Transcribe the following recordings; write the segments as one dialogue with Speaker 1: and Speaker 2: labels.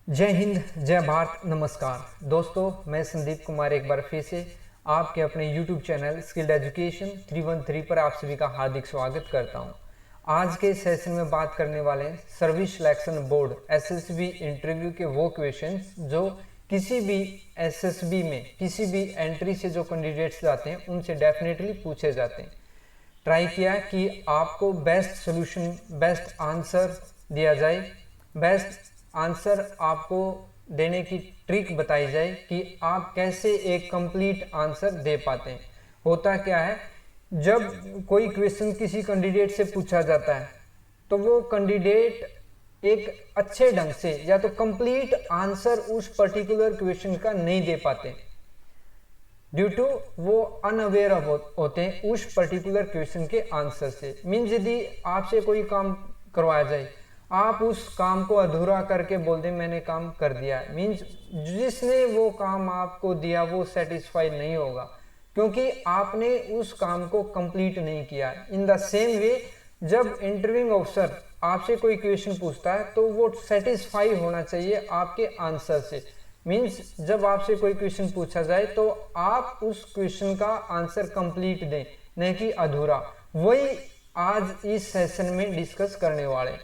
Speaker 1: जय हिंद, जय भारत, नमस्कार दोस्तों। मैं संदीप कुमार एक बार फिर से आपके अपने YouTube चैनल स्किल्ड एजुकेशन 313 पर आप सभी का हार्दिक स्वागत करता हूं। आज के सेशन में बात करने वाले हैं service selection board SSB interview के वो क्वेश्चंस जो किसी भी SSB में किसी भी एंट्री से जो कैंडिडेट्स जाते हैं उनसे डेफिनेटली पूछे जाते हैं। ट्राई किया कि आपको बेस्ट सोल्यूशन, बेस्ट आंसर दिया जाए, बेस्ट आंसर आपको देने की ट्रिक बताई जाए कि आप कैसे एक कंप्लीट आंसर दे पाते हैं। होता क्या है, जब कोई क्वेश्चन किसी कैंडिडेट से पूछा जाता है तो वो कैंडिडेट एक अच्छे ढंग से या तो कंप्लीट आंसर उस पर्टिकुलर क्वेश्चन का नहीं दे पाते ड्यू टू वो अनअवेयर होते हैं उस पर्टिकुलर क्वेश्चन के आंसर से। मीन्स यदि आपसे कोई काम करवाया जाए, आप उस काम को अधूरा करके बोल दें मैंने काम कर दिया, मीन्स जिसने वो काम आपको दिया वो सेटिस्फाई नहीं होगा क्योंकि आपने उस काम को कंप्लीट नहीं किया। इन द सेम वे जब इंटरव्यूइंग ऑफिसर आपसे कोई क्वेश्चन पूछता है तो वो सेटिस्फाई होना चाहिए आपके आंसर से। मीन्स जब आपसे कोई क्वेश्चन पूछा जाए तो आप उस क्वेश्चन का आंसर कंप्लीट दें, नहीं कि अधूरा। वही आज इस सेशन में डिस्कस करने वाले हैं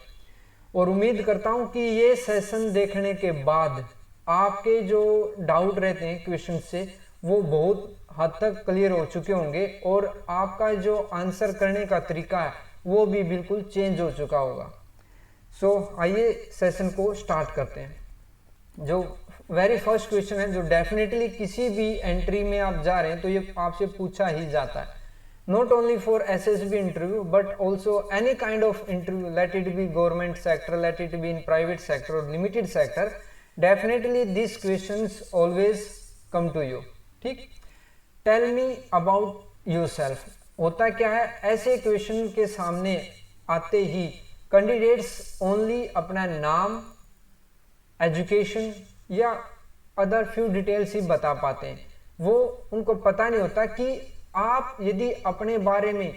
Speaker 1: और उम्मीद करता हूं कि ये सेशन देखने के बाद आपके जो डाउट रहते हैं क्वेश्चन से वो बहुत हद तक क्लियर हो चुके होंगे और आपका जो आंसर करने का तरीका है वो भी बिल्कुल चेंज हो चुका होगा। सो आइए सेशन को स्टार्ट करते हैं। जो वेरी फर्स्ट क्वेश्चन है, जो डेफिनेटली किसी भी एंट्री में आप जा रहे हैं तो ये आपसे पूछा ही जाता है। Not only for SSB interview but also any kind of interview, let it be government sector, let it be in private sector or limited sector, definitely these questions always come to you। ठीक, tell me about yourself। होता क्या है, ऐसे question के सामने आते ही candidates only अपना नाम, एजुकेशन या अदर फ्यू डिटेल्स ही बता पाते हैं। वो उनको पता नहीं होता कि आप यदि अपने बारे में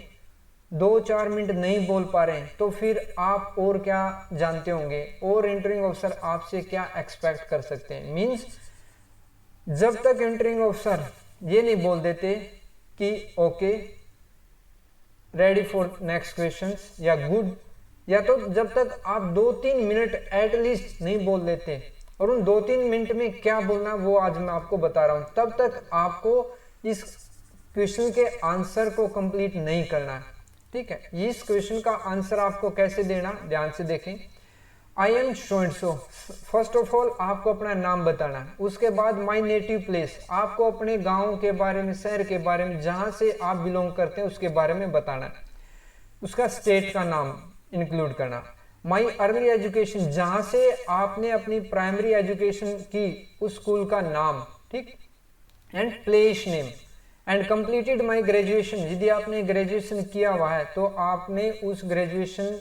Speaker 1: 2-4 मिनट नहीं बोल पा रहे हैं तो फिर आप और क्या जानते होंगे और इंटरव्यूइंग ऑफिसर आपसे क्या एक्सपेक्ट कर सकते हैं। मींस जब तक इंटरव्यूइंग ऑफिसर ये नहीं बोल देते कि okay ready for next questions या गुड, या तो जब तक आप 2-3 मिनट एटलीस्ट नहीं बोल देते और उन 2-3 मिनट में क्या बोलना वो आज मैं आपको बता रहा हूं, तब तक आपको इस क्वेश्चन के आंसर को कंप्लीट नहीं करना है। ठीक है, इस क्वेश्चन का आंसर आपको कैसे देना, ध्यान से देखें। I am so and so, first of all आपको अपना नाम बताना है। उसके बाद माई नेटिव प्लेस, आपको अपने गांव के बारे में, शहर के बारे में, जहां से आप बिलोंग करते हैं उसके बारे में बताना है। उसका स्टेट का नाम इंक्लूड करना। माई अर्ली एजुकेशन, जहां से आपने अपनी प्राइमरी एजुकेशन की उस स्कूल का नाम। ठीक, and place name and completed my graduation, यदि आपने ग्रेजुएशन किया हुआ है तो आपने उस ग्रेजुएशन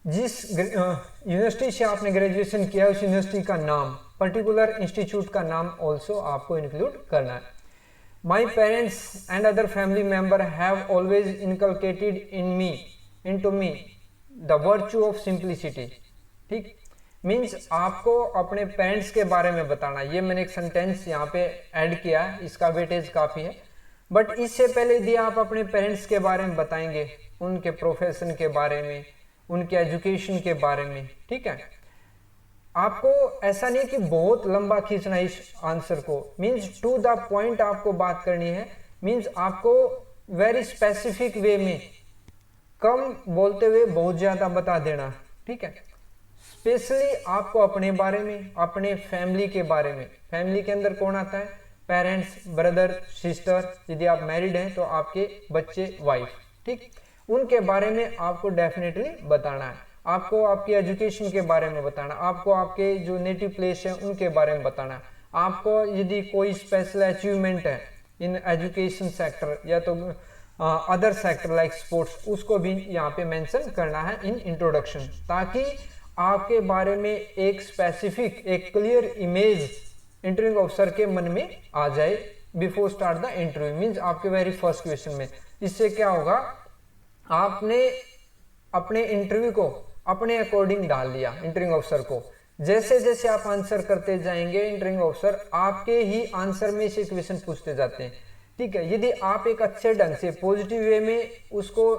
Speaker 1: जिस यूनिवर्सिटी से आपने ग्रेजुएशन किया है उस यूनिवर्सिटी का नाम, पर्टिकुलर इंस्टीट्यूट का नाम ऑल्सो आपको इंक्लूड करना है। My parents and other family member have always inculcated into me the virtue of simplicity. ठीक, मीन्स आपको अपने पेरेंट्स के बारे में बताना। ये मैंने एक सेंटेंस यहाँ पे ऐड किया है, इसका वेटेज काफ़ी है, बट इससे पहले यदि आप अपने पेरेंट्स के बारे में बताएंगे, उनके प्रोफेशन के बारे में, उनके एजुकेशन के बारे में, ठीक है, आपको ऐसा नहीं कि बहुत लंबा खींचना इस आंसर को। मीन्स टू द पॉइंट आपको बात करनी है। मीन्स आपको वेरी स्पेसिफिक वे में, कम बोलते हुए बहुत ज़्यादा बता देना। ठीक है, स्पेशली आपको अपने बारे में, अपने फैमिली के बारे में, फैमिली के अंदर कौन आता है, पेरेंट्स, ब्रदर, सिस्टर, यदि आप मैरिड हैं तो आपके बच्चे, वाइफ, ठीक, उनके बारे में आपको डेफिनेटली बताना है। आपको आपकी एजुकेशन के बारे में बताना, आपको आपके जो नेटिव प्लेस है उनके बारे में बताना है। आपको यदि कोई स्पेशल अचीवमेंट है इन एजुकेशन सेक्टर या तो अदर सेक्टर लाइक स्पोर्ट्स, उसको भी यहाँ पे मेंशन करना है इन इंट्रोडक्शन, ताकि आपके बारे में एक स्पेसिफिक, एक क्लियर इमेज इंटरव्यूइंग ऑफिसर के मन में आ जाए before start the interview. Means आपके वेरी फर्स्ट क्वेश्चन में इससे क्या होगा, आपने अपने इंटरव्यू को अपने अकॉर्डिंग डाल दिया इंटरव्यूइंग ऑफिसर को जैसे जैसे आप आंसर करते जाएंगे इंटरव्यू ऑफिसर आपके ही आंसर में से क्वेश्चन पूछते जाते हैं, ठीक है। यदि आप एक अच्छे ढंग से पॉजिटिव वे में उसको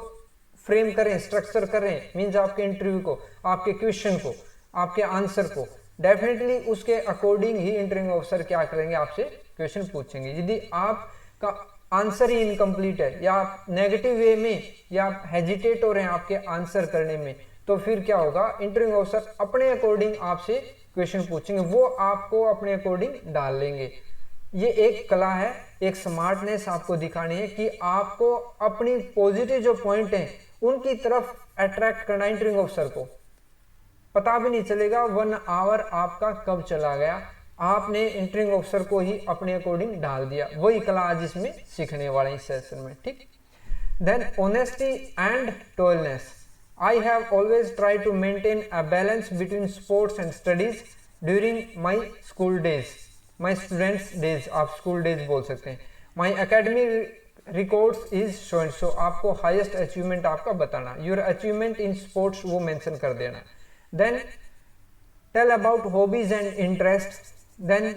Speaker 1: फ्रेम करें, स्ट्रक्चर करें, मीन्स आपके इंटरव्यू को, आपके क्वेश्चन को, आपके आंसर को, डेफिनेटली उसके अकॉर्डिंग ही इंटरव्यू ऑफिसर क्या करेंगे, आपसे क्वेश्चन पूछेंगे। यदि आपका आंसर ही इनकम्प्लीट है या आप नेगेटिव वे में या आप हेजिटेट हो रहे हैं आपके आंसर करने में, तो फिर क्या होगा, इंटरव्यू ऑफिसर अपने अकॉर्डिंग आपसे क्वेश्चन पूछेंगे, वो आपको अपने अकॉर्डिंग डाल लेंगे। ये एक कला है, एक स्मार्टनेस आपको दिखानी है कि आपको अपनी पॉजिटिव जो पॉइंट हैं उनकी तरफ अट्रैक्ट करना। इंटरव्यू ऑफिसर को पता भी नहीं चलेगा 1 आवर आपका कब चला गया, आपने इंटरव्यू ऑफिसर को ही अपने अकॉर्डिंग डाल दिया। वही कला आज इसमें सीखने वाले इस सेशन में, ठीक। Then honesty and toilness. I have always try to maintain a balance between sports and studies during my school days, my students days, आप स्कूल डेज बोल सकते हैं। My academic records is so and so, आपको highest achievement आपका बताना, your achievement in sports वो mention कर देना। Then tell about hobbies and interest, then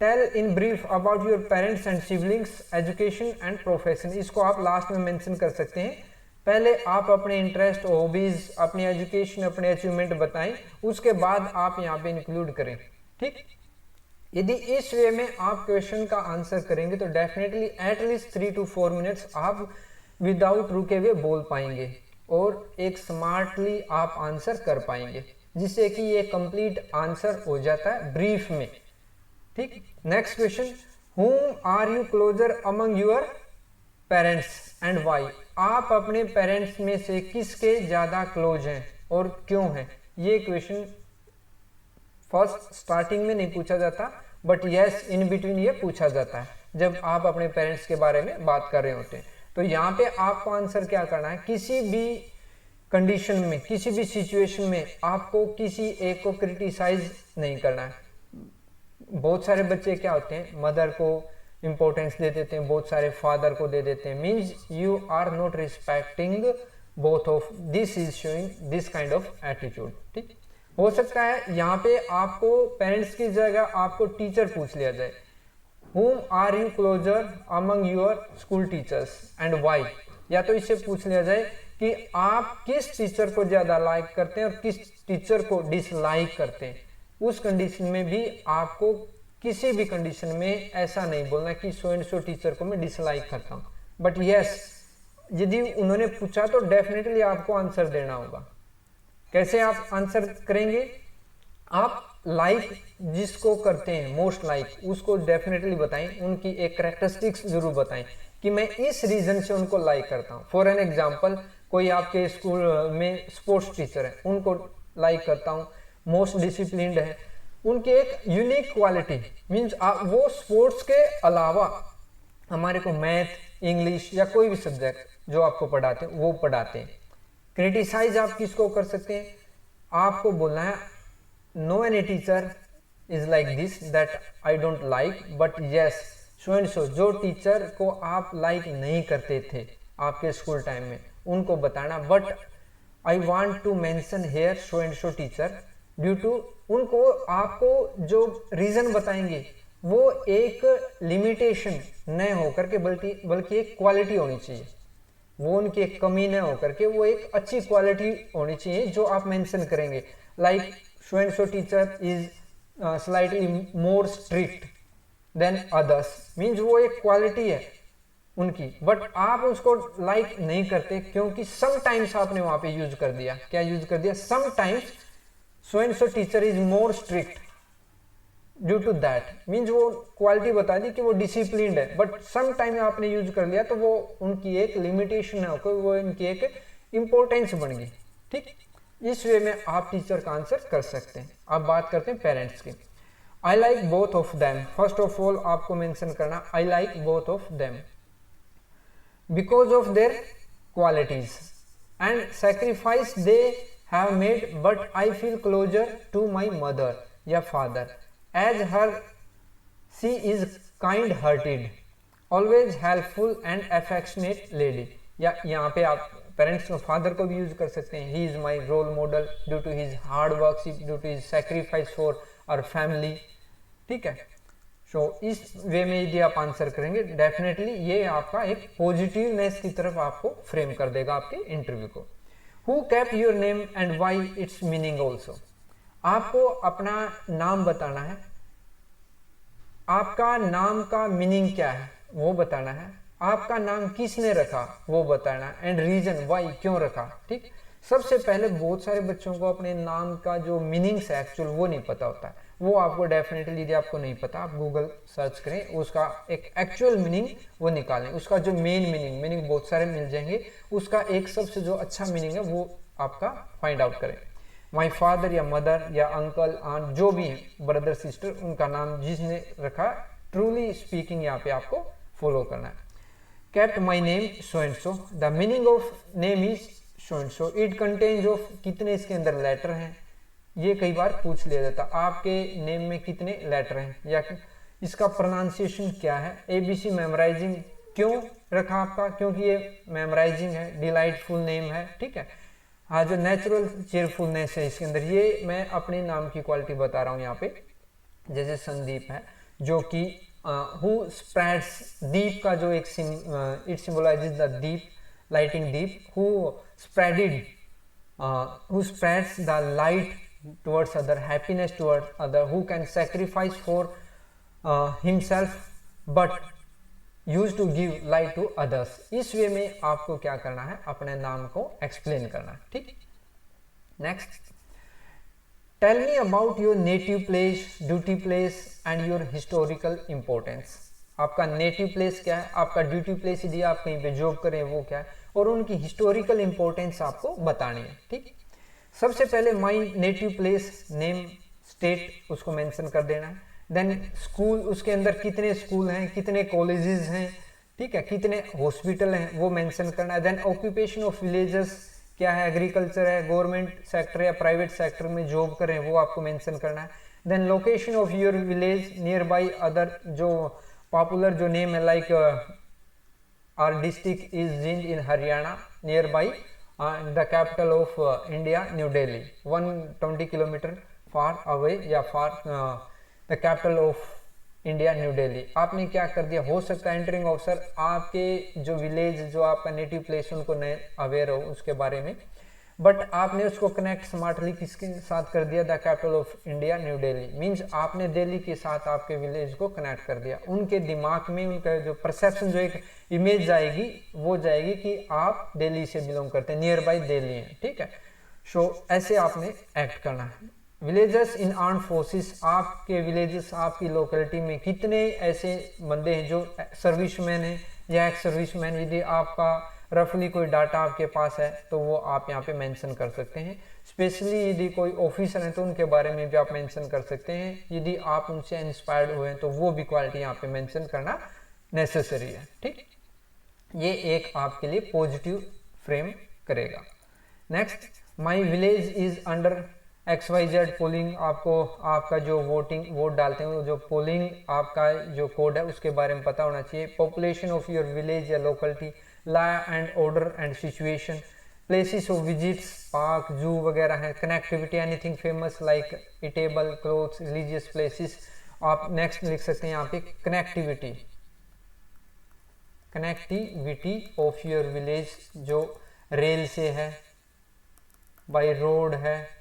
Speaker 1: tell in brief about your parents and siblings, education and profession, इसको आप last में mention कर सकते हैं। पहले आप अपने इंटरेस्ट, हॉबीज, अपनी एजुकेशन, अपने अचीवमेंट बताएं, उसके बाद आप यहाँ पे इंक्लूड करें, ठीक। यदि इस वे में आप क्वेश्चन का आंसर करेंगे तो डेफिनेटली एटलीस्ट 3 to 4 मिनट्स आप विदाउट रुके हुए बोल पाएंगे और एक स्मार्टली आप आंसर कर पाएंगे, जिससे कि ये कंप्लीट आंसर हो जाता है ब्रीफ में, ठीक। Next question, whom are you closer among your parents and why, आप अपने पेरेंट्स में से किसके ज्यादा क्लोज हैं और क्यों हैं। ये क्वेश्चन फर्स्ट स्टार्टिंग में नहीं पूछा जाता, बट यस इन बिटवीन ये पूछा जाता है जब आप अपने पेरेंट्स के बारे में बात कर रहे होते हैं। तो यहाँ पे आपको आंसर क्या करना है, किसी भी कंडीशन में, किसी भी सिचुएशन में आपको किसी एक को क्रिटिसाइज नहीं करना है। बहुत सारे बच्चे क्या होते हैं, मदर को इंपॉर्टेंस दे देते हैं, बहुत सारे फादर को दे देते हैं, means you are not respecting both of, this is showing this kind of attitude, ठीक। हो सकता है यहाँ पे आपको पेरेंट्स की जगह आपको टीचर पूछ लिया जाए, whom are you closer among your school teachers and why, या तो इससे पूछ लिया जाए कि आप किस टीचर को ज्यादा लाइक करते हैं और किस टीचर को डिसलाइक करते हैं। उस कंडीशन में भी आपको किसी भी कंडीशन में ऐसा नहीं बोलना कि सो एंड सो टीचर को मैं डिसलाइक करता हूँ, बट यस यदि उन्होंने पूछा तो डेफिनेटली आपको आंसर देना होगा। कैसे आप आंसर करेंगे, आप लाइक जिसको करते हैं मोस्ट लाइक उसको डेफिनेटली बताएं, उनकी एक कैरेक्टरिस्टिक्स जरूर बताएं कि मैं इस रीजन से उनको लाइक करता हूं। फॉर एन एग्जांपल, कोई आपके स्कूल में स्पोर्ट्स टीचर है, उनको लाइक करता हूं, मोस्ट डिसिप्लिन्ड है, उनकी एक यूनिक क्वालिटी, मीन्स वो स्पोर्ट्स के अलावा हमारे को मैथ, इंग्लिश या कोई भी सब्जेक्ट जो आपको पढ़ाते हैं वो पढ़ाते हैं। क्रिटिसाइज आप किसको कर सकते हैं, आपको बोलना है no any teacher is like this that I don't like, but yes so and so, जो टीचर को आप लाइक नहीं करते थे आपके स्कूल टाइम में उनको बताना, but I want to mention here so and so teacher due to, उनको आपको जो रीजन बताएंगे वो एक लिमिटेशन न होकर के बल्कि एक क्वालिटी होनी चाहिए, वो उनकी एक कमी न होकर के वो एक अच्छी क्वालिटी होनी चाहिए जो आप मेंशन करेंगे। Like so and so teacher is slightly more strict than others, means वो एक क्वालिटी है उनकी, बट आप उसको लाइक नहीं करते क्योंकि समटाइम्स आपने वहां पे यूज कर दिया, क्या यूज कर दिया, sometimes so and so teacher is more strict due to that, means वो क्वालिटी बता दी कि वो डिसिप्लिन्ड है, बट सम टाइम आपने यूज कर लिया तो वो उनकी एक लिमिटेशन है, वो उनकी एक इंपॉर्टेंस बन गई, ठीक। इस वे में आप टीचर का आंसर कर सकते हैं। अब बात करते हैं पेरेंट्स की। I like both of them, first of all आपको मेंशन करना I like both of them because of their qualities and sacrifice they have made, but I feel closer to my mother या father as her she is kind hearted always helpful and affectionate lady, या यहाँ पे आप parents को, father को भी use कर सकते हैं, he is my role model due to his hard work, due to his sacrifice for our family. ठीक है, सो इस वे में यदि आप आंसर करेंगे डेफिनेटली ये आपका एक पॉजिटिवनेस की तरफ आपको फ्रेम कर देगा आपके इंटरव्यू को। Who kept your name and why it's meaning also. आपको अपना नाम बताना है, आपका नाम का मीनिंग क्या है वो बताना है, आपका नाम किसने रखा वो बताना है, एंड रीजन वाई, क्यों रखा। ठीक, सबसे पहले बहुत सारे बच्चों को अपने नाम का जो मीनिंग्स है एक्चुअल वो नहीं पता होता है, वो आपको डेफिनेटली, यदि आपको नहीं पता आप गूगल सर्च करें, उसका एक एक्चुअल मीनिंग वो निकालें, उसका जो मेन मीनिंग बहुत सारे मिल जाएंगे, उसका एक सबसे जो अच्छा मीनिंग है वो आपका फाइंड आउट करें। माई फादर या मदर या अंकल आंट जो भी है, ब्रदर सिस्टर, उनका नाम जिसने रखा, ट्रूली स्पीकिंग यहाँ पे आपको फॉलो करना है। Kept my name so and so, the meaning of name is so and so, it contains of, कितने इसके अंदर लेटर हैं, ये कई बार पूछ लिया जाता, आपके नेम में कितने लेटर हैं, या इसका प्रोनाउंसिएशन क्या है। एबीसी मेमोराइजिंग, क्यों रखा आपका, क्योंकि ये मेमोराइजिंग है, डिलाइटफुल नेम है। ठीक है, हाँ, जो नेचुरल चेयरफुलनेस है इसके अंदर, ये मैं अपने नाम की क्वालिटी बता रहा हूँ यहाँ पे। जैसे संदीप है जो कि हु स्प्रेड्स, दीप का जो एक it symbolizes the Deep, lighting Deep, who spreaded, who spreads the light towards other, happiness towards other, who can sacrifice for himself but used to give light to others। इस वे में आपको क्या करना है, अपने नाम को एक्सप्लेन करना है। ठीक, next, tell me about your native place, duty place and your historical importance. आपका नेटिव प्लेस क्या है, आपका ड्यूटी प्लेस यदि आप कहीं पे जॉब करें वो क्या है, और उनकी हिस्टोरिकल इंपॉर्टेंस आपको बतानी है। ठीक, सबसे पहले my native place, name, state, उसको मेंशन कर देना है। देन स्कूल, उसके अंदर कितने स्कूल हैं, कितने कॉलेजेस हैं, ठीक है, कितने हॉस्पिटल हैं वो मेंशन करना है। देन ऑक्यूपेशन ऑफ विलेजर्स क्या है, एग्रीकल्चर है, गवर्नमेंट सेक्टर या प्राइवेट सेक्टर में जॉब करें वो आपको मेंशन करना है। Then location of your village near by other, जो पॉपुलर जो नेम है like our district is Jind in Haryana, near by the capital of India New Delhi, 120 kilometre far away या far the capital of India New Delhi. आपने क्या कर दिया, हो सकता है एंटरिंग ऑफिसर आपके जो विलेज, जो आपका नेटिव प्लेस उनको नए अवेयर हो उसके बारे में, बट आपने उसको कनेक्ट स्मार्टली किसके साथ कर दिया, the capital of India New Delhi, means आपने दिल्ली के साथ आपके विलेज को कनेक्ट कर दिया। उनके दिमाग में उनका जो परसेप्शन, जो एक इमेज जाएगी वो जाएगी कि आप दिल्ली से बिलोंग करते हैं, नियर बाई दिल्ली है। ठीक है, सो ऐसे आपने एक्ट करना है। विलेजर्स इन आर्म्ड फोर्सेस, आपके विलेजेस, आपकी लोकेलिटी में कितने ऐसे बंदे हैं जो सर्विसमैन हैं या एक्स सर्विसमैन, यदि आपका रफली कोई डाटा आपके पास है तो वो आप यहाँ पे मेंशन कर सकते हैं। स्पेशली यदि कोई ऑफिसर है तो उनके बारे में भी आप मेंशन कर सकते हैं, यदि आप उनसे इंस्पायर्ड हुए हैं तो वो भी क्वालिटी यहाँ पे मेंशन करना नेसेसरी है। ठीक, ये एक आपके लिए पॉजिटिव फ्रेम करेगा। Next, my village is under XYZ polling, आपको आपका जो वोट डालते हैं जो पोलिंग आपका जो कोड है उसके बारे में पता होना चाहिए। पॉपुलेशन ऑफ योर विलेज या locality, law and order and situation, places of visits, park, जू वगैरह है। Connectivity, anything famous like edible, clothes, religious places. आप नेक्स्ट लिख सकते हैं यहाँ पे connectivity, connectivity of your village, जो रेल से है, बाई रोड है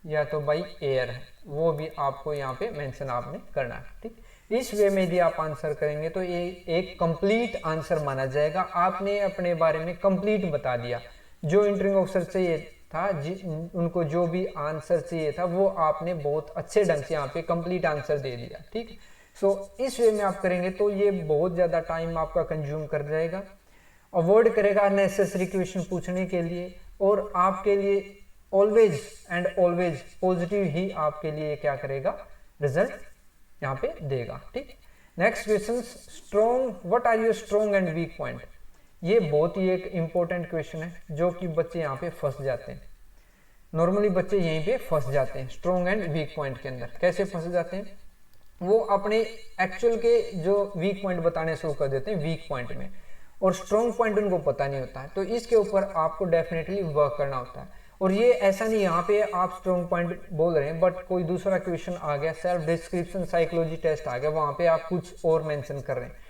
Speaker 1: या तो बाई एयर है, वो भी आपको यहाँ पे मेंशन आपने करना है। ठीक, इस वे में यदि आप आंसर करेंगे तो ये एक कंप्लीट आंसर माना जाएगा। आपने अपने बारे में कंप्लीट बता दिया। जो इंटरव्यू ऑफिसर चाहिए था, उनको जो भी आंसर चाहिए था वो आपने बहुत अच्छे ढंग से यहाँ पे कंप्लीट आंसर दे दिया। ठीक, सो इस वे में आप करेंगे तो ये बहुत ज़्यादा टाइम आपका कंज्यूम कर जाएगा, अवॉइड करेगा अननेसेसरी क्वेश्चन पूछने के लिए, और आपके लिए ऑलवेज एंड ऑलवेज पॉजिटिव ही आपके लिए क्या करेगा, रिजल्ट यहाँ पे देगा। ठीक, next question, strong, what are your strong and weak point. ये बहुत ही एक इंपॉर्टेंट क्वेश्चन है जो कि बच्चे यहाँ पे फंस जाते हैं। नॉर्मली बच्चे यहीं पे फंस जाते हैं स्ट्रॉन्ग एंड वीक पॉइंट के अंदर। कैसे फंस जाते हैं, वो अपने एक्चुअल के जो वीक पॉइंट बताने शुरू कर देते हैं वीक पॉइंट में, और स्ट्रॉन्ग पॉइंट उनको पता नहीं होता है। तो इसके ऊपर आपको डेफिनेटली वर्क करना होता है। और ये ऐसा नहीं यहाँ पे आप स्ट्रॉन्ग पॉइंट बोल रहे हैं बट कोई दूसरा क्वेश्चन आ गया, सेल्फ डिस्क्रिप्शन साइकोलॉजी टेस्ट आ गया, वहाँ पे आप कुछ और मेंशन कर रहे हैं।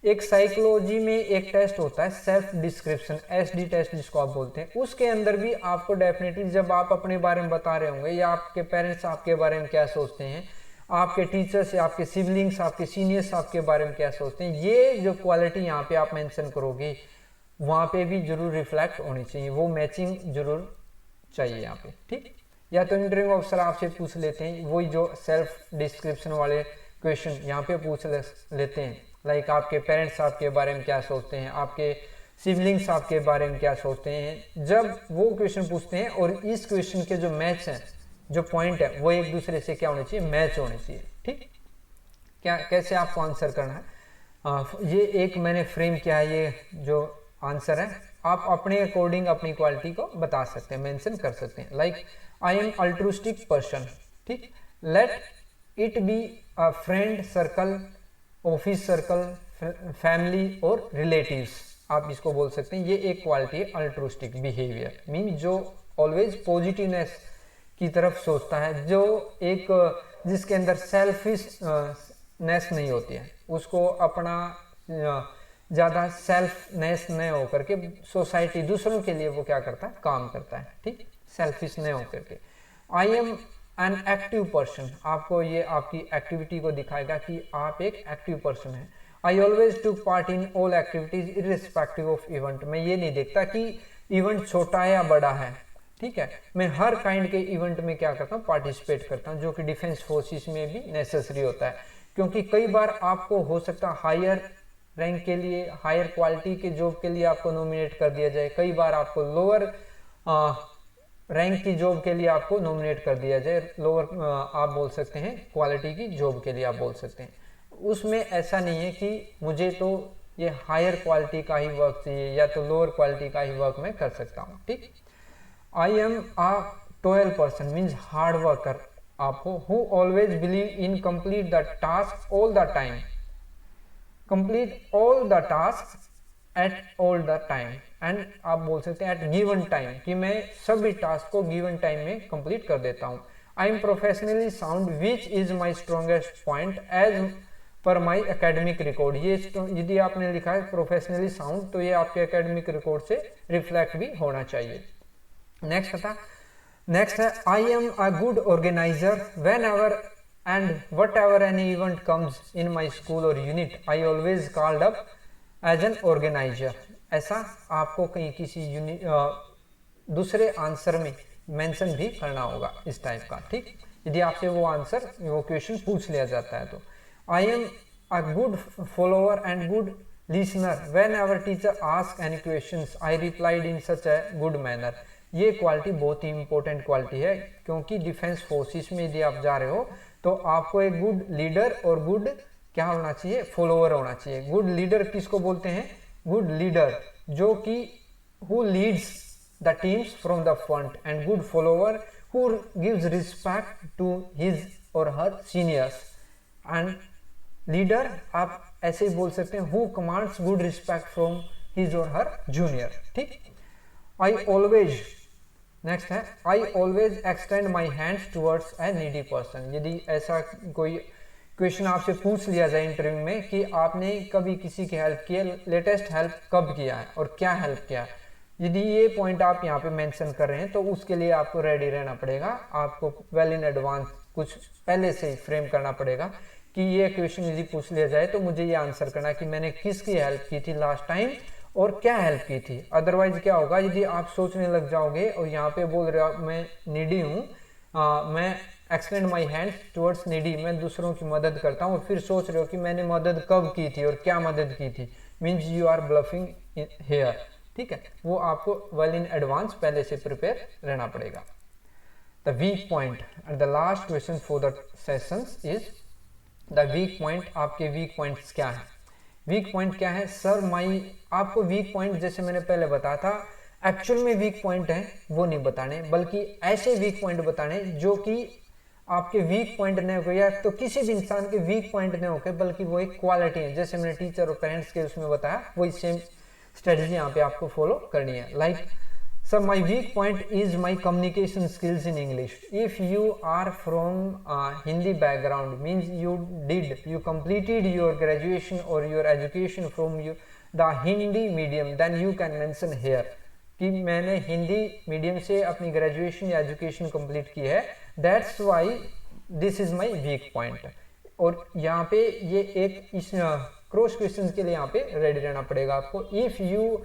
Speaker 1: एक साइकोलॉजी में एक टेस्ट होता है सेल्फ डिस्क्रिप्शन, एसडी टेस्ट जिसको आप बोलते हैं, उसके अंदर भी आपको डेफिनेटली जब आप अपने बारे में बता रहे होंगे या आपके पेरेंट्स आपके बारे में क्या सोचते हैं, आपके टीचर्स या आपके सिबलिंग्स, आपके सीनियर्स आपके बारे में क्या सोचते हैं, ये जो क्वालिटी यहाँ पे आप मेंशन करोगे वहाँ पे भी जरूर रिफ्लेक्ट होनी चाहिए, वो मैचिंग जरूर चाहिए यहाँ पे, ठीक। या तो इंटरव्यू ऑफिसर आपसे पूछ लेते हैं वही जो सेल्फ डिस्क्रिप्शन वाले क्वेश्चन यहाँ पे पूछ लेते हैं, लाइक आपके पेरेंट्स आपके बारे में क्या सोचते हैं, आपके सिबलिंग्स आपके बारे में क्या सोचते हैं। जब वो क्वेश्चन पूछते हैं और इस क्वेश्चन के जो मैच हैं, जो पॉइंट है वो एक दूसरे से क्या होने चाहिए, मैच होने चाहिए, ठीक। क्या कैसे आपको आंसर करना है, ये एक मैंने फ्रेम किया है, ये जो आंसर है आप अपने अकॉर्डिंग अपनी क्वालिटी को बता सकते हैं, मेंशन कर सकते हैं। लाइक आई एम अल्ट्रुस्टिक पर्सन, ठीक। Let it be a friend circle, office circle, family और रिलेटिव्स, आप इसको बोल सकते हैं। ये एक क्वालिटी है अल्ट्रुस्टिक बिहेवियर, मीन जो ऑलवेज पॉजिटिवनेस की तरफ सोचता है, जो एक जिसके अंदर सेल्फिशनेस नहीं होती है, उसको अपना ज़्यादा सेल्फनेस नहीं होकर के सोसाइटी दूसरों के लिए वो क्या करता है, काम करता है, ठीक, सेल्फिश नहीं होकर के। I am an active person, आपको ये आपकी एक्टिविटी को दिखाएगा कि आप एक एक्टिव पर्सन है। I always to part in all activities irrespective of event, मैं ये नहीं देखता कि इवेंट छोटा है या बड़ा है, ठीक है, मैं हर काइंड के इवेंट में क्या करता हूँ, पार्टिसिपेट करता हूँ, जो कि डिफेंस फोर्सेस में भी नेसेसरी होता है। क्योंकि कई बार आपको हो सकता है हायर रैंक के लिए, हायर क्वालिटी के जॉब के लिए आपको नॉमिनेट कर दिया जाए, कई बार आपको लोअर रैंक की जॉब के लिए आपको नॉमिनेट कर दिया जाए, लोअर आप बोल सकते हैं क्वालिटी की जॉब के लिए आप बोल सकते हैं। उसमें ऐसा नहीं है कि मुझे तो ये हायर क्वालिटी का ही वर्क चाहिए या तो लोअर क्वालिटी का ही वर्क मैं कर सकता हूँ, ठीक। I am a 12 person means hard worker, आपको who always believe in complete the task all the time, complete all the task at all the time, and आप बोल सकते हैं एट गिवन टाइम, कि मैं सभी टास्क को गिवन टाइम में कंप्लीट कर देता हूँ। I am professionally sound which is my strongest point as per my academic record, ये यदि आपने लिखा है प्रोफेशनली साउंड तो ये आपके एकेडमिक रिकॉर्ड से रिफ्लेक्ट भी होना चाहिए। नेक्स्ट है आई am a good organiser when ever and whatever any event comes in my school or unit I always called up as an organizer, ऐसा आपको कहीं किसी दूसरे आंसर में मेंशन भी करना होगा इस टाइप का, ठीक, यदि आपसे वो आंसर वो क्वेश्चन पूछ लिया जाता है तो। आई am a good follower and good listener when ever teacher ask any questions I replied in such a good manner, ये क्वालिटी बहुत ही इंपॉर्टेंट क्वालिटी है, क्योंकि डिफेंस फोर्सेस में यदि आप जा रहे हो तो आपको एक गुड लीडर और गुड क्या होना चाहिए, फॉलोअर होना चाहिए। गुड लीडर किसको बोलते हैं, गुड लीडर जो कि who leads the teams from the front, and good follower who gives respect to his और हर सीनियर्स, एंड लीडर आप ऐसे ही बोल सकते हैं who commands good respect from his और हर जूनियर, ठीक। आई ऑलवेज, नेक्स्ट है I always extend my hands towards a needy person, यदि ऐसा कोई क्वेश्चन आपसे पूछ लिया जाए इंटरव्यू में कि आपने कभी किसी की हेल्प की है, लेटेस्ट हेल्प कब किया है और क्या हेल्प किया है, यदि ये पॉइंट आप यहाँ पे मेंशन कर रहे हैं तो उसके लिए आपको रेडी रहना पड़ेगा, आपको वेल इन एडवांस कुछ पहले से ही फ्रेम करना पड़ेगा कि ये क्वेश्चन यदि पूछ लिया जाए तो मुझे ये आंसर करना कि मैंने किसकी हेल्प की थी लास्ट टाइम और क्या हेल्प की थी। अदरवाइज क्या होगा, यदि आप सोचने लग जाओगे और यहाँ पे बोल रहे हो मैं नीडी हूँ, मैं extend my hand towards needy, मैं दूसरों की मदद करता हूँ, और फिर सोच रहे हो कि मैंने मदद कब की थी और क्या मदद की थी, means you are bluffing here, ठीक है, वो आपको वेल इन एडवांस पहले से प्रिपेयर रहना पड़ेगा। The weak point and the last question for the sessions is the weak point, आपके वीक पॉइंट्स क्या है। वीक पॉइंट क्या है सर, माई आपको वीक पॉइंट जैसे मैंने पहले बताया था एक्चुअल में वीक पॉइंट है वो नहीं बताने, बल्कि ऐसे वीक पॉइंट बताने जो कि आपके वीक पॉइंट नहीं हो या तो किसी भी इंसान के वीक पॉइंट नहीं होकर, बल्कि वो एक क्वालिटी है, जैसे मैंने टीचर और पेरेंट्स के उसमें बताया वही सेम स्ट्रेटजी यहाँ पे आपको फॉलो करनी है। Like sir my weak point is my communication skills in English. If you are from Hindi background means you completed your graduation or your education from the Hindi medium, then you can mention here कि मैंने Hindi medium से अपनी graduation या education complete की है, that's why this is my weak point. और यहाँ पे ये एक इस क्रॉस क्वेश्चन के लिए यहाँ पे रेडी रहना पड़ेगा आपको। If you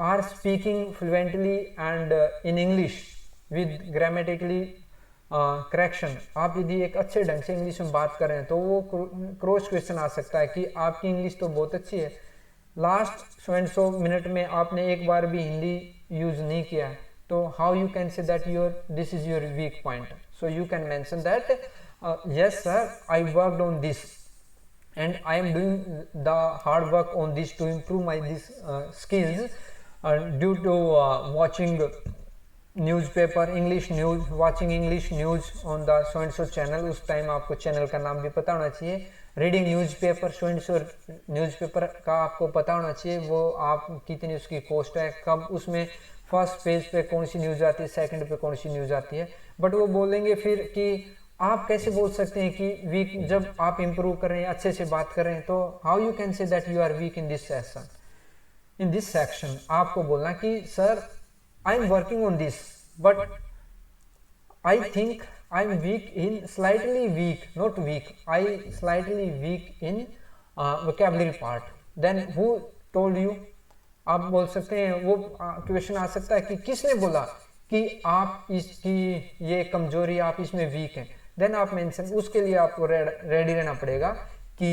Speaker 1: are speaking fluently and in English with grammatically correction, आप यदि एक अच्छे ढंग से इंग्लिश में बात कर रहे हैं तो वो क्रॉस क्वेश्चन आ सकता है कि आपकी इंग्लिश तो बहुत अच्छी है, लास्ट 100 मिनट में आपने एक बार भी हिंदी यूज नहीं किया, तो how you can say that this is your weak point. So you can mention that yes sir, I worked on this and I am doing the hard work on this to improve my skills due to watching newspaper English news, watching English news on the so and so channel। उस time आपको channel का नाम भी पता होना चाहिए। Reading newspaper so and so newspaper का आपको पता होना चाहिए, वो आप कितनी उसकी कॉस्ट है, कब उसमें फर्स्ट पेज पे कौन सी न्यूज़ आती है, सेकंड पे कौन सी न्यूज़ आती है। बट वो बोलेंगे फिर कि आप कैसे बोल सकते हैं कि वीक, जब आप इम्प्रूव कर रहे हैं, अच्छे से बात कर रहे हैं, तो how you can say that you are weak in this session, in this section. आपको बोलना कि sir I am working on this but I think I am weak in, slightly weak, not weak, I slightly weak in vocabulary part, then who told you. आप बोल सकते हैं, वो question आ सकता है कि किसने बोला कि आप इसकी ये कमजोरी, आप इसमें वीक हैं, देन आप मेंशन, उसके लिए आपको रेडी रहना पड़ेगा कि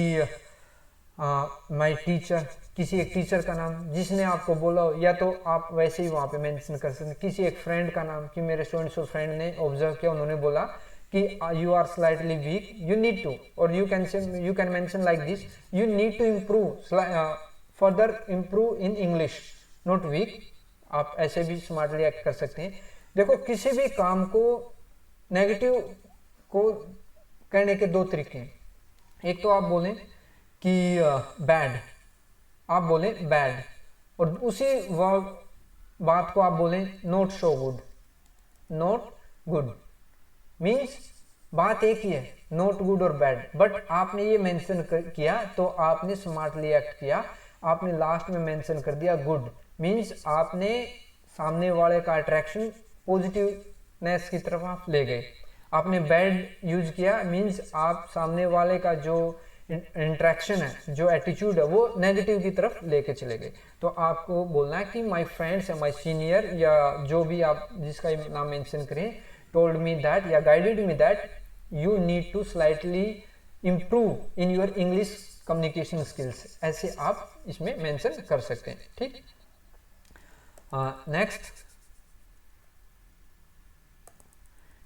Speaker 1: माय टीचर, किसी एक टीचर का नाम जिसने आपको बोला हो, या तो आप वैसे ही वहाँ पे मेंशन कर सकते हैं किसी एक फ्रेंड का नाम कि मेरे सो एंड सो फ्रेंड ने ऑब्जर्व किया, उन्होंने बोला कि you are slightly weak, you need to, और you can mention like this, you need to improve, further improve in English, not weak. आप ऐसे भी स्मार्टली एक्ट कर सकते हैं। देखो, किसी भी काम को नेगेटिव को करने के दो तरीके हैं। एक तो आप बोलें कि बैड, आप बोलें बैड, और उसी बात को आप बोलें not so good, not good means बात एक ही है, नॉट गुड और बैड, बट आपने ये मेंशन किया तो आपने स्मार्टली एक्ट किया, आपने लास्ट में मेंशन कर दिया गुड, मीन्स आपने सामने वाले का अट्रैक्शन पॉजिटिवनेस की तरफ आप ले गए। आपने बैड यूज किया मीन्स आप सामने वाले का जो इंट्रैक्शन है, जो एटीट्यूड है, वो नेगेटिव की तरफ लेके चले गए। तो आपको बोलना है कि माय फ्रेंड्स या माय सीनियर या जो भी आप जिसका नाम मेंशन करें, टोल्ड मी दैट या guided me that you need to slightly improve in your English communication skills. ऐसे आप इसमें मेंशन कर सकते हैं। ठीक, next,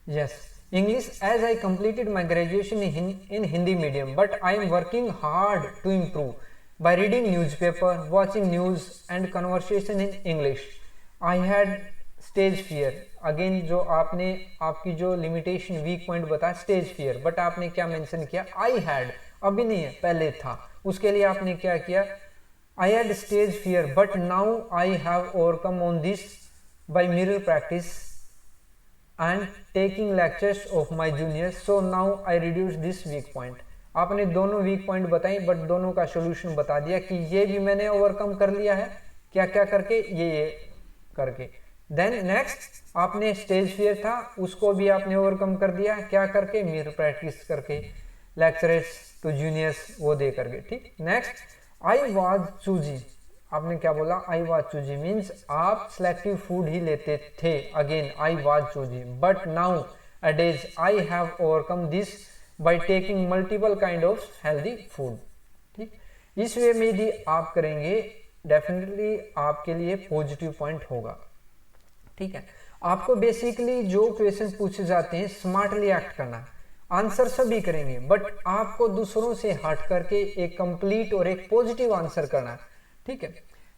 Speaker 1: yes, English as I completed my graduation in Hindi medium, but I am working hard to improve by reading newspaper, watching news and conversation in English. I had stage fear. Again, जो आपने आपकी जो limitation weak point बताया stage fear, but आपने क्या mention किया, I had, अभी नहीं है, पहले था। उसके लिए आपने क्या किया, I had stage fear, but now I have overcome on this by mirror practice and taking lectures of my juniors, so now I reduce this weak point। आपने दोनों वीक पॉइंट बताई, बट दोनों का सोल्यूशन बता दिया कि ये भी मैंने ओवरकम कर लिया है, क्या क्या करके, ये करके। देन नेक्स्ट, आपने स्टेज फियर था, उसको भी आपने ओवरकम कर दिया, क्या करके, मिरर प्रैक्टिस करके, लेक्चरर्स टू जूनियर्स वो दे करके। ठीक, नेक्स्ट, आई वाज चूजी, आपने क्या बोला, आई वाज चूजी मीन्स आप सेलेक्टिव फूड ही लेते थे। Again I was choosy, but nowadays I have overcome this by taking multiple kind of healthy food. ठीक, इस वे में यदि आप करेंगे डेफिनेटली आपके लिए पॉजिटिव पॉइंट होगा। ठीक है, आपको बेसिकली जो क्वेश्चन पूछे जाते हैं स्मार्टली एक्ट करना, आंसर सभी करेंगे, बट आपको दूसरों से हट करके एक कंप्लीट और एक पॉजिटिव आंसर करना है। ठीक है,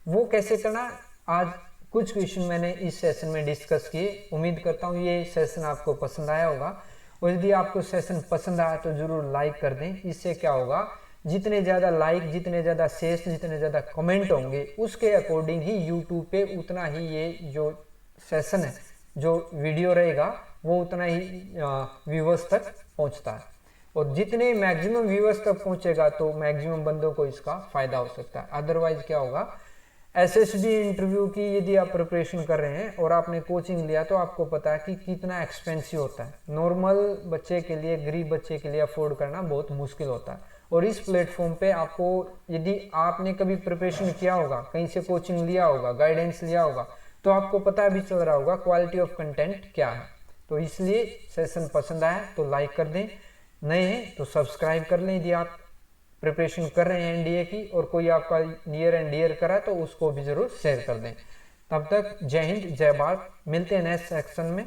Speaker 1: वो कैसे करना, आज कुछ क्वेश्चन मैंने इस सेशन में डिस्कस किए। उम्मीद करता हूँ ये सेशन आपको पसंद आया होगा, और यदि आपको सेशन पसंद आया तो जरूर लाइक कर दें। इससे क्या होगा जितने ज़्यादा लाइक, जितने ज़्यादा शेयर, जितने ज़्यादा कमेंट होंगे, उसके अकॉर्डिंग ही यूट्यूब पे उतना ही ये जो सेशन है, जो वीडियो रहेगा, वो उतना ही व्यूवर्स तक पहुंचता है। और जितने मैक्सिमम व्यूवर्स तक पहुंचेगा तो मैक्सिमम बंदों को इसका फायदा हो सकता है। अदरवाइज क्या होगा, एसएसबी इंटरव्यू की यदि आप प्रिपरेशन कर रहे हैं और आपने कोचिंग लिया तो आपको पता है कि कितना एक्सपेंसिव होता है। नॉर्मल बच्चे के लिए, गरीब बच्चे के लिए अफोर्ड करना बहुत मुश्किल होता है। और इस प्लेटफॉर्म पे आपको, यदि आपने कभी प्रिपरेशन किया होगा, कहीं से कोचिंग लिया होगा, गाइडेंस लिया होगा, तो आपको पता भी चल रहा होगा क्वालिटी ऑफ कंटेंट क्या है। तो इसलिए सेशन पसंद आया तो लाइक कर दें, नए हैं तो सब्सक्राइब कर लें यदि आप प्रिपरेशन कर रहे हैं एनडीए की, और कोई आपका नियर एंड डियर करा तो उसको भी जरूर शेयर कर दें। तब तक जय हिंद, जय भारत। मिलते हैं नेक्स्ट सेक्शन में।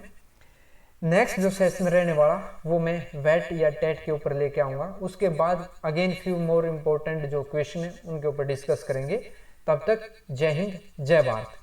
Speaker 1: नेक्स्ट जो सेशन रहने वाला वो मैं वेट या टेट के ऊपर लेके आऊँगा। उसके बाद अगेन फ्यू मोर इम्पोर्टेंट जो क्वेश्चन है उनके ऊपर डिस्कस करेंगे। तब तक जय हिंद, जय भारत।